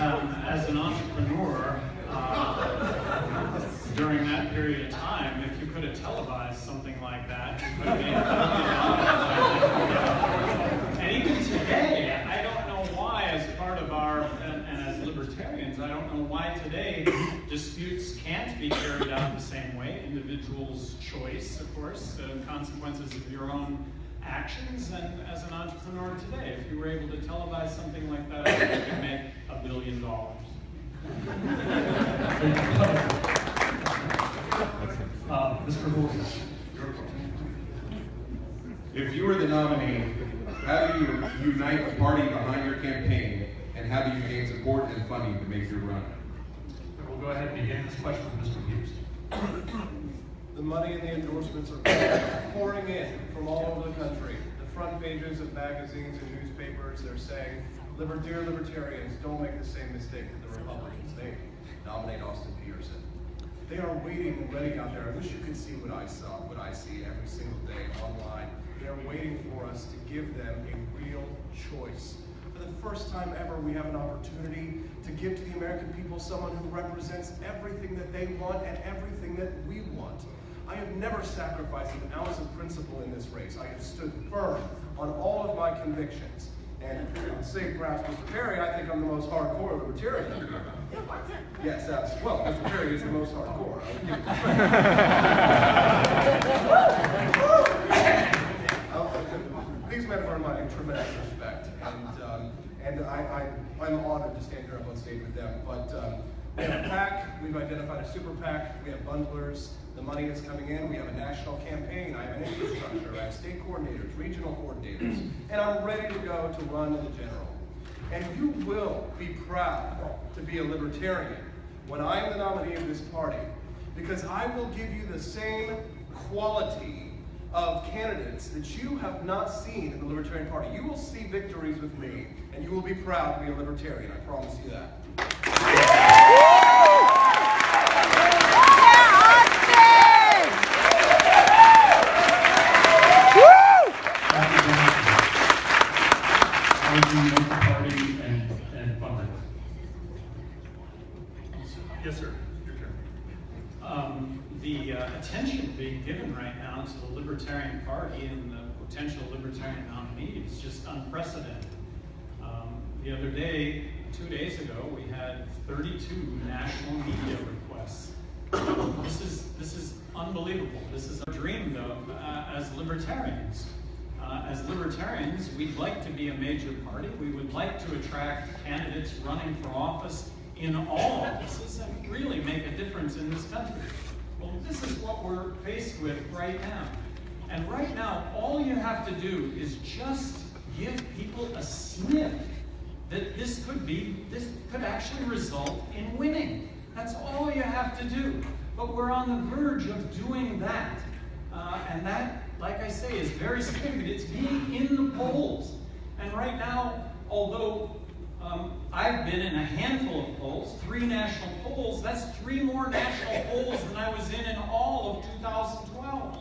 as an entrepreneur, during that period of time, if you could have televised something like that, you could have made $1 million. And even today, I don't know why, as part of our, and as libertarians, I don't know why today disputes can't be carried out the same way. Individuals' choice, of course, consequences of your own actions, and as an entrepreneur today, if you were able to televise something like that, I think you could make $1 billion. Mr. Wilson, if you were the nominee, how do you unite the party behind your campaign, and how do you gain support and funding to make your run? we'll go ahead and begin this question with Mr. Hughes. The money and the endorsements are pouring in from all over the country. The front pages of magazines and newspapers, they're saying, dear libertarians, don't make the same mistake that the Republicans made. Nominate Austin Petersen. They are waiting and ready out there. I wish you could see what I see every single day online. They are waiting for us to give them a real choice. For the first time ever, we have an opportunity to give to the American people someone who represents everything that they want and everything that we want. I have never sacrificed an ounce of principle in this race. I have stood firm on all of my convictions. And to say perhaps Mr. Perry, I think I'm the most hardcore libertarian. Yes, well, Mr. Perry is the most hardcore. These men earn my tremendous respect, and I'm honored to stand here up on stage with them. But we have a PAC, we've identified a super PAC, we have bundlers, the money is coming in, we have a national campaign, I have an infrastructure, I have state coordinators, regional coordinators, and I'm ready to go to run the general. And you will be proud to be a libertarian when I am the nominee of this party, because I will give you the same quality of candidates that you have not seen in the Libertarian Party. You will see victories with me, and you will be proud to be a libertarian, I promise you that. Yes, sir. Your turn. The attention being given right now to the Libertarian Party and the potential Libertarian nominee is just unprecedented. The other day, 2 days ago, we had 32 national media requests. This is unbelievable. This is dreamed of as libertarians. As libertarians, we'd like to be a major party. We would like to attract candidates running for office in all offices and really make a difference in this country. Well, this is what we're faced with right now. And right now, all you have to do is just give people a sniff that this could actually result in winning. That's all you have to do. But we're on the verge of doing that. And that, like I say, is very significant. It's being in the polls. And right now, although I've been in a handful of polls, 3 national polls, that's 3 more national polls than I was in all of 2012.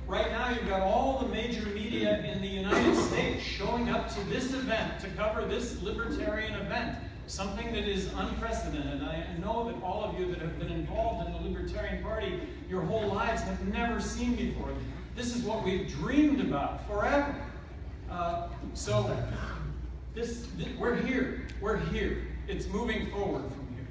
Right now, you've got all the major media in the United States showing up to this event to cover this libertarian event, something that is unprecedented. I know that all of you that have been involved in the Libertarian Party your whole lives have never seen before. This is what we've dreamed about forever. We're here. We're here. It's moving forward from here.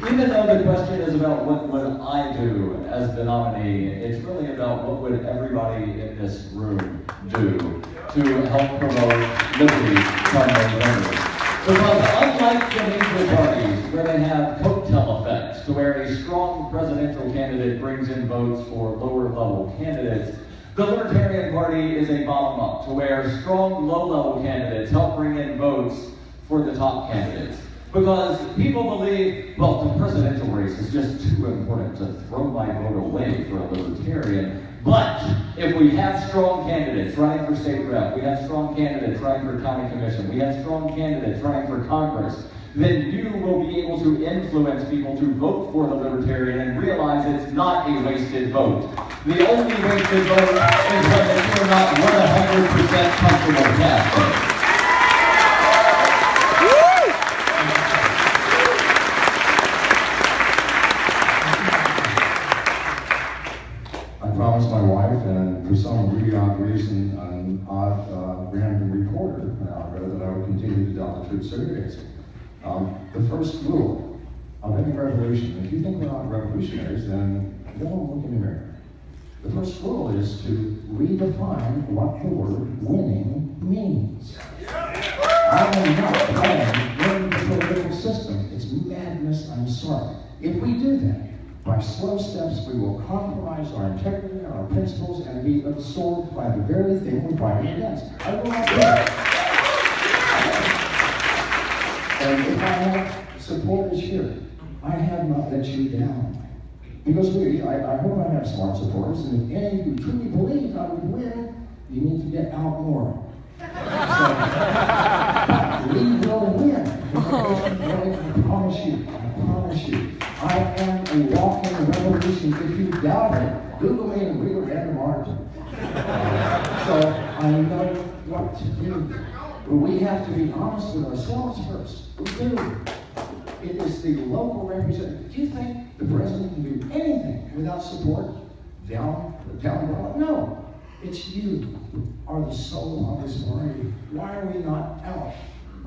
Even though the question is about what would I do as the nominee, it's really about what would everybody in this room do to help promote liberty from their members. Because unlike the major parties, where they have coattail effects, to where a strong presidential candidate brings in votes for lower-level candidates, the Libertarian Party is a bottom-up, to where strong low-level candidates help bring in votes for the top candidates. Because people believe, well, the presidential race is just too important to throw my vote away for a libertarian. But if we have strong candidates running for state rep, we have strong candidates running for county commission, we have strong candidates running for Congress, then you will be able to influence people to vote for the libertarian and realize it's not a wasted vote. The only wasted vote is when that you're not 100% comfortable casting. I promised my wife, and for some really odd reason, an odd random reporter that I would continue to tell the truth surveys. The first rule of any revolution, if you think we're not revolutionaries, then don't look in the mirror. The first rule is to redefine what the word winning means. I am not playing in the political system. It's madness, I'm sorry. If we do that, by slow steps, we will compromise our integrity and our principles and be absorbed by the very thing we're fighting against. I will not do that. And if I have supporters here, I have not let you down. Because I hope I have smart supporters, and if any of you truly believe I would win, you need to get out more. So, we will win. I promise you. I am a walking revolution. If you doubt it, Google me and read Random Martin. So I know what to do. But we have to be honest with ourselves first. We do. It is the local representative. Do you think the president can do anything without support down the town ballot? No. It's you are the soul of this party. Why are we not out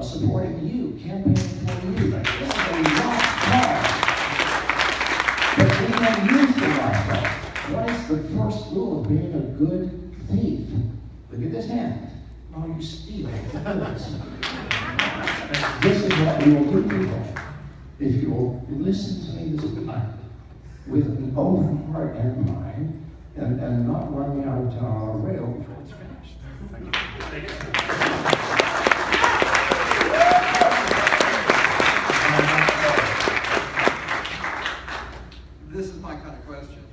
supporting you, campaigning for you? This is a lost cause. But we can use the lost cause. What is the first rule of being a good thief? Look at this hand. Oh, you steal. This is what we will do, people. If you will listen to me this time with an open heart and mind, and not run me out of town on a rail before it's finished. Thank you. This is my kind of question.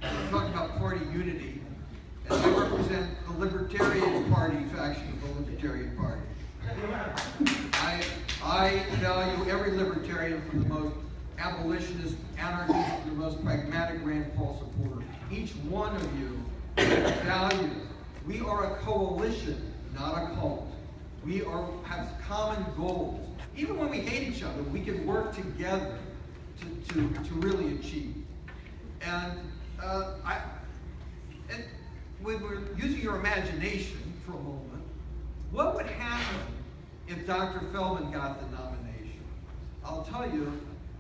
We're talking about party unity, and I represent the Libertarian Party faction of the Libertarian Party. I value every libertarian, from the most abolitionist, anarchist, to the most pragmatic Rand Paul supporter. Each one of you values. We are a coalition, not a cult. We have common goals. Even when we hate each other, we can work together to really achieve. And when we're using your imagination for a moment, what would happen if Dr. Feldman got the nomination? I'll tell you,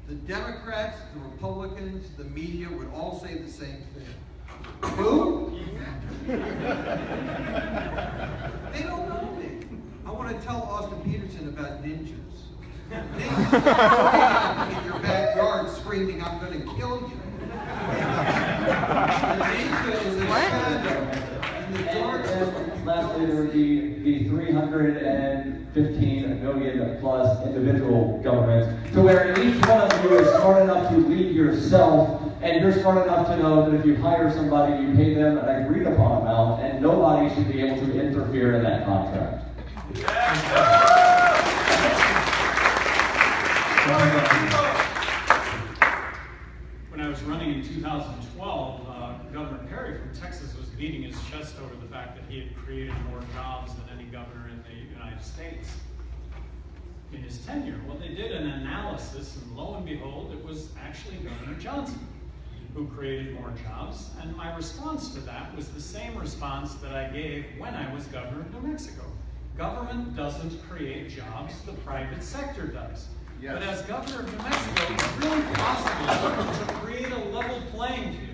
the Democrats, the Republicans, the media would all say the same thing. Who? They don't know me. I want to tell Austin Petersen about ninjas. Ninjas in your backyard screaming, "I'm going to kill you." The ninja is a shadow in the dark. And lastly, there would be the 315 million plus individual governments, to where each one of you is smart enough to lead yourself, and you're smart enough to know that if you hire somebody, you pay them an agreed upon amount, and nobody should be able to interfere in that contract. When I was running in 2012, Governor Perry from Texas was beating his chest over the fact that he had created more jobs than any governor in the United States in his tenure. Well, they did an analysis, and lo and behold, it was actually Governor Johnson who created more jobs. And my response to that was the same response that I gave when I was governor of New Mexico. Government doesn't create jobs, the private sector does. Yes. But as governor of New Mexico, it's really possible to create a level playing field.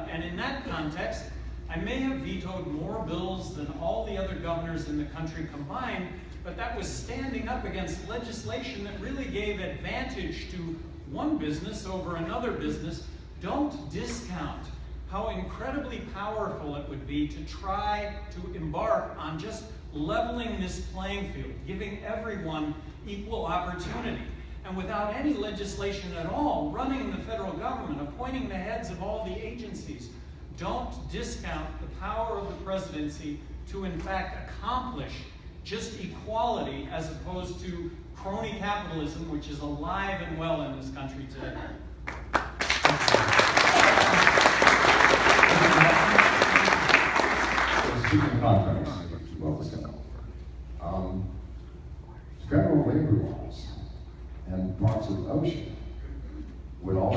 And in that context, I may have vetoed more bills than all the other governors in the country combined, but that was standing up against legislation that really gave advantage to one business over another business. Don't discount how incredibly powerful it would be to try to embark on just leveling this playing field, giving everyone equal opportunity. And without any legislation at all, running the federal government, appointing the heads of all the agencies, don't discount the power of the presidency to in fact accomplish just equality as opposed to crony capitalism, which is alive and well in this country today.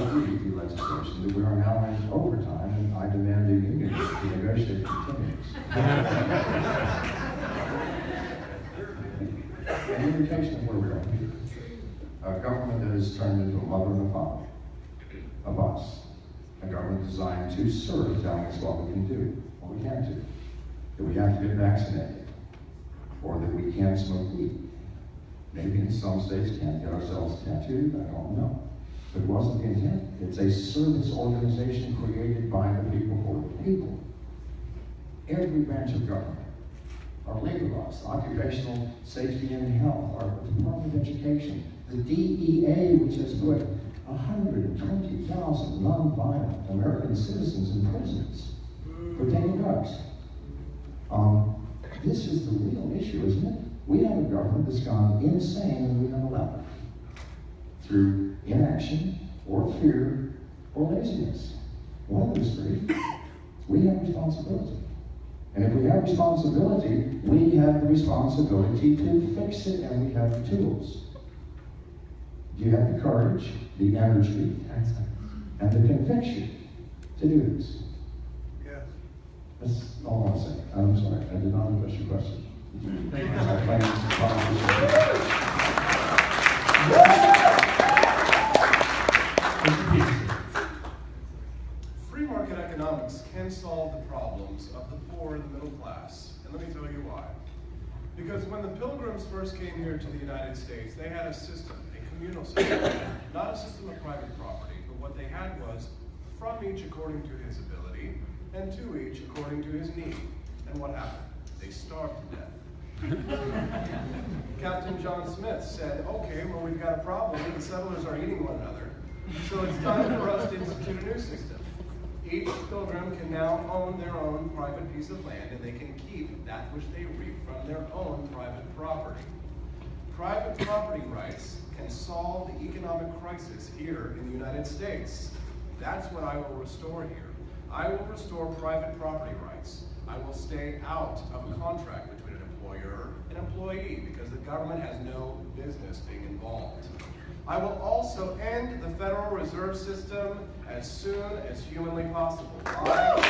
agreed the legislation that we are now in overtime, and I demand the union to negotiate continuance. An indication of where we are. A government that has turned into a mother and a father of us. A government designed to serve, telling us what we can do, what we can't do. That we have to get vaccinated, or that we can't smoke weed. Maybe in some states can't get ourselves tattooed, I don't know. But it wasn't the intent. It's a service organization created by the people for the people. Every branch of government, our labor laws, occupational safety and health, our Department of Education, the DEA, which has put 120,000 nonviolent American citizens in prisons for taking drugs. This is the real issue, isn't it? We have a government that's gone insane and we don't allow it. Through inaction, or fear, or laziness. One of those three, we have responsibility. And if we have responsibility, we have the responsibility to fix it, and we have the tools. Do you have the courage, the energy, and the conviction to do this? Yes. That's all I want to say. I'm sorry, I did not address your question. Thank you. I claim this is politician. Mr. Petersen. Free market economics can solve the problems of the poor and the middle class, and let me tell you why. Because when the Pilgrims first came here to the United States, they had a system, a communal system, not a system of private property, but what they had was from each according to his ability, and to each according to his need. And what happened? They starved to death. Captain John Smith said, okay, well, we've got a problem. The settlers are eating one another. So it's time for us to institute a new system. Each pilgrim can now own their own private piece of land, and they can keep that which they reap from their own private property. Private property rights can solve the economic crisis here in the United States. That's what I will restore here. I will restore private property rights. I will stay out of a contract between an employer and employee because the government has no business being involved. I will also end the Federal Reserve System as soon as humanly possible. Why?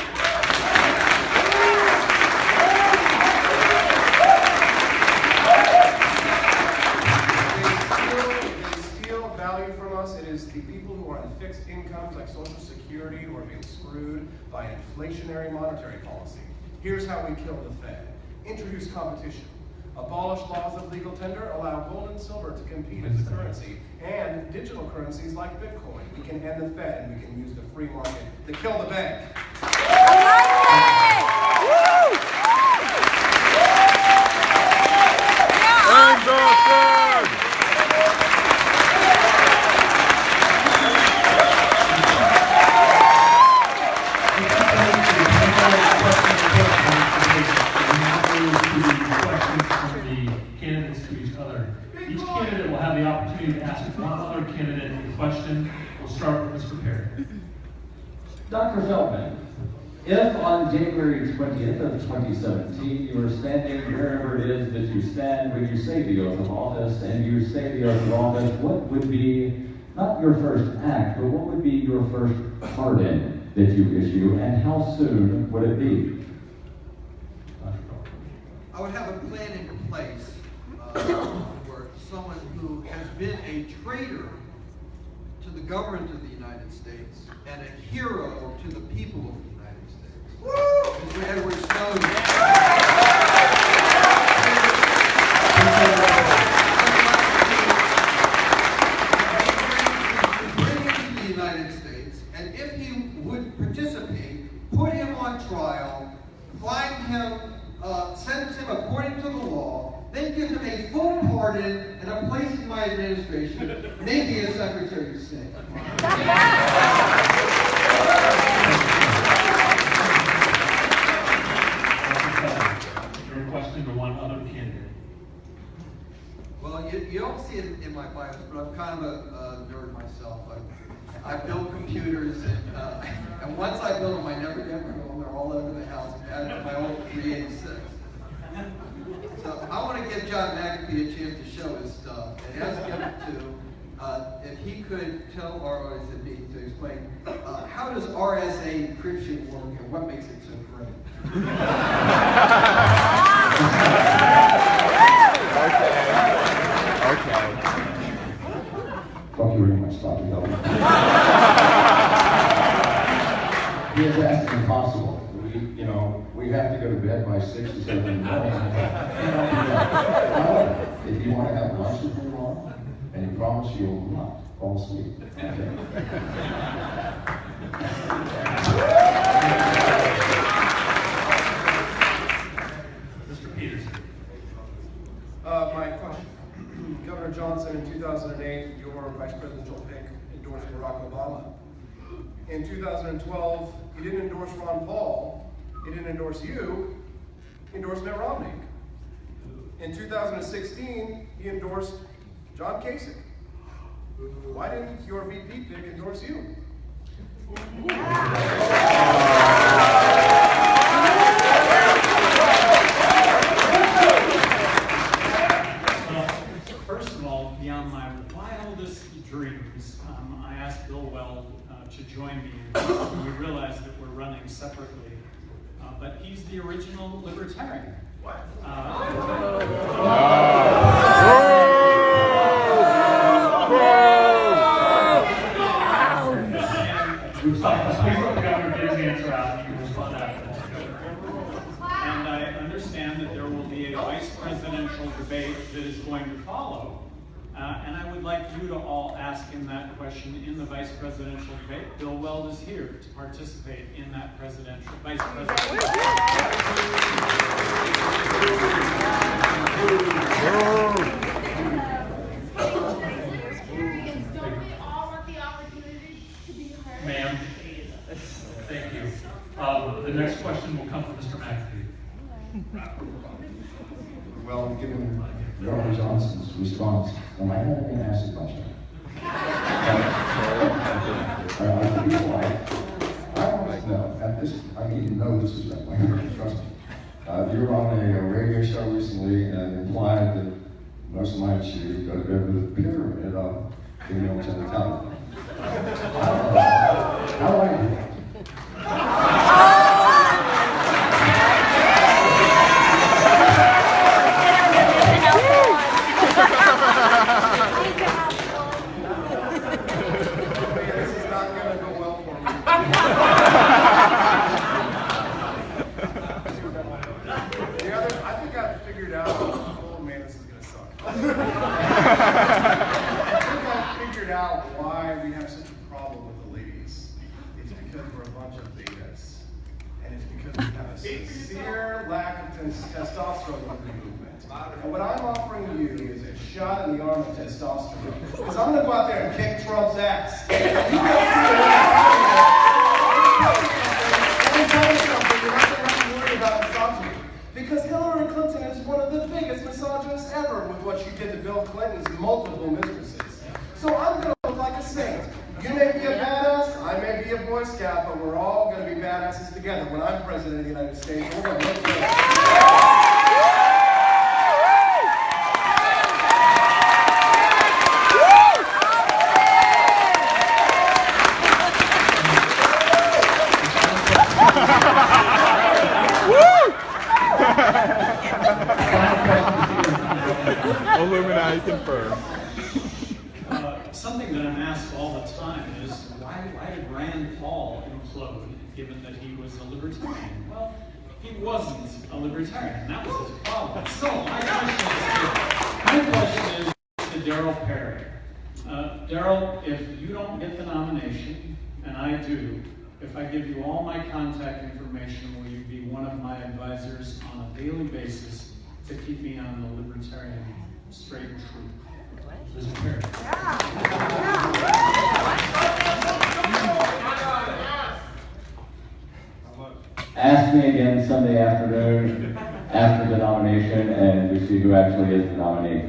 They steal value from us. It is the people who are on fixed incomes like Social Security who are being screwed by inflationary monetary policy. Here's how we kill the Fed. Introduce competition. Abolish laws of legal tender, allow gold and silver to compete as a currency, and digital currencies like Bitcoin. We can end the Fed and we can use the free market to kill the bank. To ask one other candidate a question. We'll start with Mr. Perry. Dr. Feldman, if on January 20th of 2017 you were standing wherever it is that you stand when you say the oath of office, and you say the oath of office, what would be, not your first act, but what would be your first pardon that you issue, and how soon would it be? I would have a plan in place for someone who has been a traitor to the government of the United States and a hero to the people of the United States. Mr. Edward Snowden. Bring him to the United States, and if he would participate, put him on trial, find him, sentence him according to the law, then give him a full pardon and a place in my administration, maybe as Secretary of State. Your question to one other candidate. Well, you don't see it in my bios, but I'm kind of a nerd myself. I build computers, and once I build them, I never get rid of them. They're all over the house. I added to my old 386. So I want to give John McAfee a chance to show his stuff. And he hasn't given it to. if he could tell our audience and me to explain, how does RSA encryption work and what makes it so great? Okay. Thank you very much, Dr. Feldman. He has asked the impossible. We have to go to bed by 6 or 7 in the morning. However, if you want to have lunch with me tomorrow, and you promise you will not fall asleep. Okay? Mr. Petersen. My question. Governor Johnson, in 2008, your vice presidential pick endorsed Barack Obama. In 2012, he didn't endorse Ron Paul. He didn't endorse you. He endorsed Mitt Romney. In 2016, he endorsed John Kasich. Why didn't your VP pick endorse you? First of all, beyond my wildest dreams, I asked Bill Weld to join me. We realized that we're running separately, but he's the original libertarian. What? And I understand that there will be a vice presidential debate that is going to follow. And I would like you to all ask him that question in the vice presidential debate. Bill Weld is here to participate in that vice presidential debate. Ma'am, thank you. The next question will come from Mr. McAfee. Well, given Governor Johnson's response, am I not going to ask a question? To be polite, I want to know, I need to know this is right. Trust me. You were on a radio show recently and implied that most nights you go to bed with a pyramid of female genitalia. How do I do that? This is not going to go well for me. I think I've figured out, oh man, this is going to suck. I think I've figured out why we have such a problem with the ladies. It's because we're a bunch of betas. And it's because we have a sincere lack of testosterone in the movement. And what I'm offering you is a shot in the arm of testosterone. Because I'm going to go out there and kick Trump's ass. You guys see let me tell you something, you're not going to have to worry about misogyny. Because Hillary Clinton is one of the biggest misogynists ever with what she did to Bill Clinton's multiple mistresses. So I'm going to look like a saint. You may be a badass, I may be a Boy Scout, but we're all going to be badasses together. When I'm president of the United States, we're going to look good. Illuminati confirmed. Something that I'm asked all the time is, why did Rand Paul implode, given that he was a libertarian? Well, he wasn't a libertarian. That was his problem. So my question is to Darryl Perry. Darryl, if you don't get the nomination, and I do, if I give you all my contact information, will you be one of my advisors on a daily basis to keep me on the libertarian straight and true? Mr. Perry. Ask me again Sunday afternoon after the nomination, and we see who actually is the nominee.